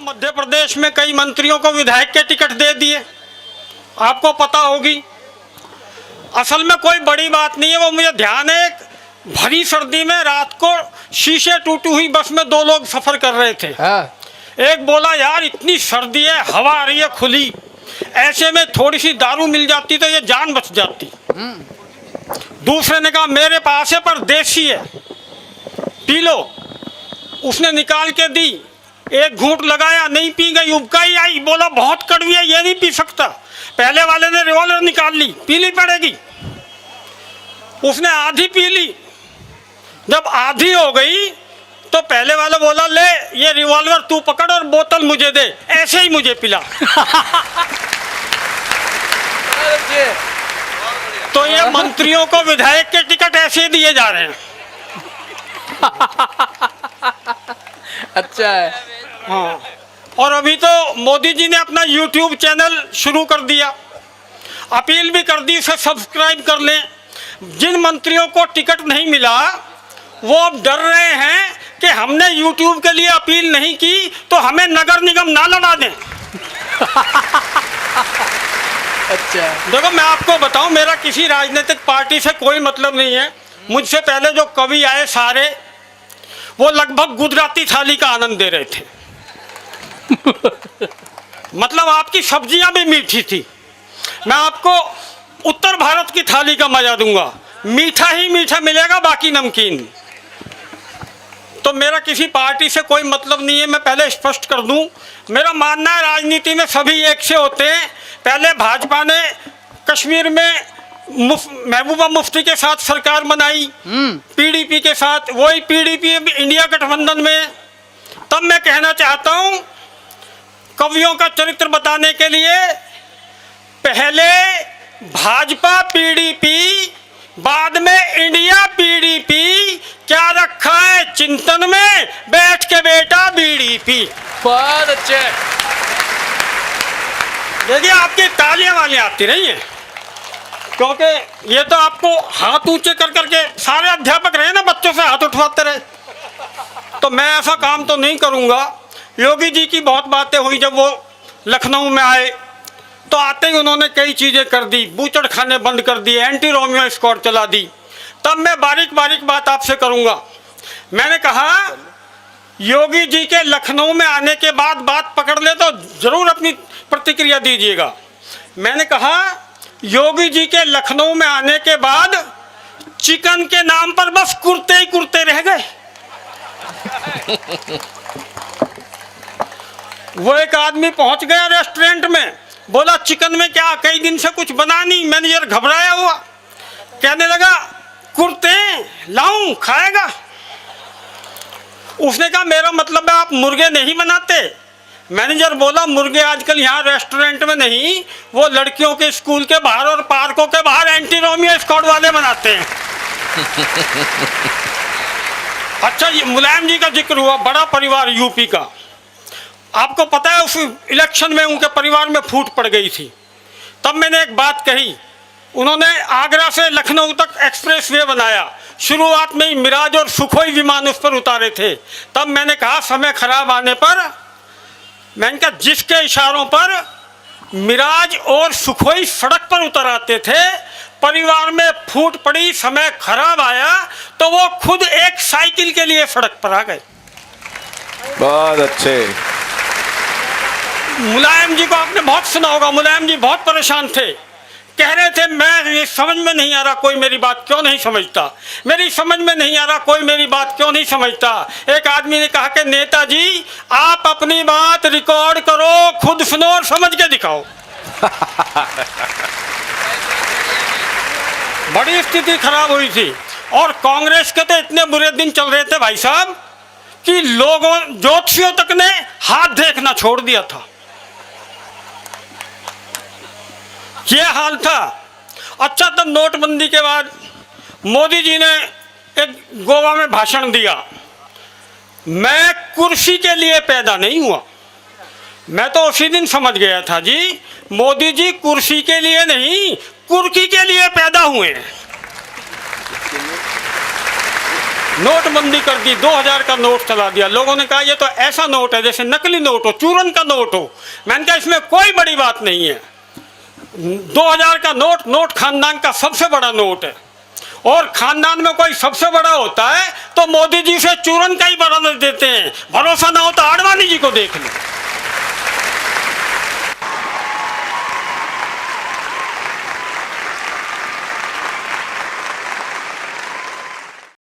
मध्य प्रदेश में कई मंत्रियों को विधायक के टिकट दे दिए, आपको पता होगी। असल में कोई बड़ी बात नहीं है, वो मुझे ध्यान है एक भरी सर्दी में रात को शीशे टूटी हुई बस में दो लोग सफर कर रहे थे। एक बोला यार इतनी सर्दी है, हवा आ रही है खुली, ऐसे में थोड़ी सी दारू मिल जाती तो ये जान बच जाती। दूसरे ने कहा मेरे पास है पर देसी है, पी लो। उसने निकाल के दी, एक घूंट लगाया, नहीं पी गई, उबकाई आई, बोला बहुत कड़वी है, ये नहीं पी सकता। पहले वाले ने रिवॉल्वर निकाल ली, पीनी पड़ेगी। उसने आधी पी ली, जब आधी हो गई तो पहले वाला बोला ले ये रिवॉल्वर तू पकड़ और बोतल मुझे दे, ऐसे ही मुझे पिला। तो ये मंत्रियों को विधायक के टिकट ऐसे दिए जा रहे हैं। अच्छा है। हाँ, और अभी तो मोदी जी ने अपना YouTube चैनल शुरू कर दिया, अपील भी कर दी उसे सब्सक्राइब कर लें। जिन मंत्रियों को टिकट नहीं मिला वो अब डर रहे हैं कि हमने YouTube के लिए अपील नहीं की तो हमें नगर निगम ना लड़ा दें। अच्छा, देखो मैं आपको बताऊं, मेरा किसी राजनीतिक पार्टी से कोई मतलब नहीं है। मुझसे पहले जो कवि आए सारे, वो लगभग गुजराती थाली का आनंद दे रहे थे। मतलब आपकी सब्जियां भी मीठी थी। मैं आपको उत्तर भारत की थाली का मजा दूंगा, मीठा ही मीठा मिलेगा, बाकी नमकीन। तो मेरा किसी पार्टी से कोई मतलब नहीं है, मैं पहले स्पष्ट कर दूं। मेरा मानना है राजनीति में सभी एक से होते हैं। पहले भाजपा ने कश्मीर में महबूबा मुफ्ती के साथ सरकार बनाई, पीडीपी के साथ, वही पीडीपी इंडिया गठबंधन में। तब मैं कहना चाहता हूं, कवियों का चरित्र बताने के लिए, पहले भाजपा पीडीपी, बाद में इंडिया पीडीपी, क्या रखा है चिंतन में बैठ के बेटा बीडीपी। बहुत अच्छे। देखिए आपकी तालियां वालियां आती रही हैं, क्योंकि ये तो आपको हाथ ऊंचे कर करके सारे अध्यापक रहे ना, बच्चों से हाथ उठवाते रहे। तो मैं ऐसा काम तो नहीं करूंगा। योगी जी की बहुत बातें हुई, जब वो लखनऊ में आए तो आते ही उन्होंने कई चीज़ें कर दी, बूचड़ खाने बंद कर दिए, एंटी रोमियो स्क्वाड चला दी। तब मैं बारीक बारीक बात आपसे करूंगा। मैंने कहा योगी जी के लखनऊ में आने के बाद बात पकड़ ले तो जरूर अपनी प्रतिक्रिया दीजिएगा। मैंने कहा योगी जी के लखनऊ में आने के बाद चिकन के नाम पर बस कुर्ते ही कुर्ते रह गए। वो एक आदमी पहुंच गया रेस्टोरेंट में, बोला चिकन में क्या, कई दिन से कुछ बना नहीं। मैनेजर घबराया हुआ, कहने लगा कुर्ते लाऊं, खाएगा? उसने कहा मेरा मतलब है आप मुर्गे नहीं बनाते। मैनेजर बोला मुर्गे आजकल यहाँ रेस्टोरेंट में नहीं, वो लड़कियों के स्कूल के बाहर और पार्कों के बाहर एंटी रोमियो स्क्वाड वाले बनाते हैं। अच्छा, ये मुलायम जी का जिक्र हुआ, बड़ा परिवार यूपी का। आपको पता है उस इलेक्शन में उनके परिवार में फूट पड़ गई थी। तब मैंने एक बात कही, उन्होंने आगरा से लखनऊ तक एक्सप्रेस वे बनाया, शुरुआत में ही मिराज और सुखोई विमान उस पर उतारे थे। तब मैंने कहा समय खराब आने पर, मैंने कहा जिसके इशारों पर मिराज और सुखोई सड़क पर उतर आते थे, परिवार में फूट पड़ी, समय खराब आया तो वो खुद एक साइकिल के लिए सड़क पर आ गए। बहुत अच्छे। मुलायम जी को आपने बहुत सुना होगा, मुलायम जी बहुत परेशान थे, कह रहे थे मैं ये समझ में नहीं आ रहा कोई मेरी बात क्यों नहीं समझता, मेरी समझ में नहीं आ रहा कोई मेरी बात क्यों नहीं समझता। एक आदमी ने कहा कि नेताजी आप अपनी बात रिकॉर्ड करो, खुद सुनो और समझ के दिखाओ। बड़ी स्थिति खराब हुई थी। और कांग्रेस के तो इतने बुरे दिन चल रहे थे भाई साहब कि लोगों, ज्योतिषियों तक ने हाथ देखना छोड़ दिया था, ये हाल था। अच्छा, तब नोटबंदी के बाद मोदी जी ने एक गोवा में भाषण दिया, मैं कुर्सी के लिए पैदा नहीं हुआ। मैं तो उसी दिन समझ गया था जी, मोदी जी कुर्सी के लिए नहीं, कुर्की के लिए पैदा हुए हैं। नोटबंदी कर दी, 2000 का नोट चला दिया। लोगों ने कहा ये तो ऐसा नोट है जैसे नकली नोट हो, चूरन का नोट हो। मैंने कहा इसमें कोई बड़ी बात नहीं है। 2000 का नोट खानदान का सबसे बड़ा नोट है, और खानदान में कोई सबसे बड़ा होता है तो मोदी जी से चूरन का ही बदला देते हैं। भरोसा ना हो तो आडवाणी जी को देख लो।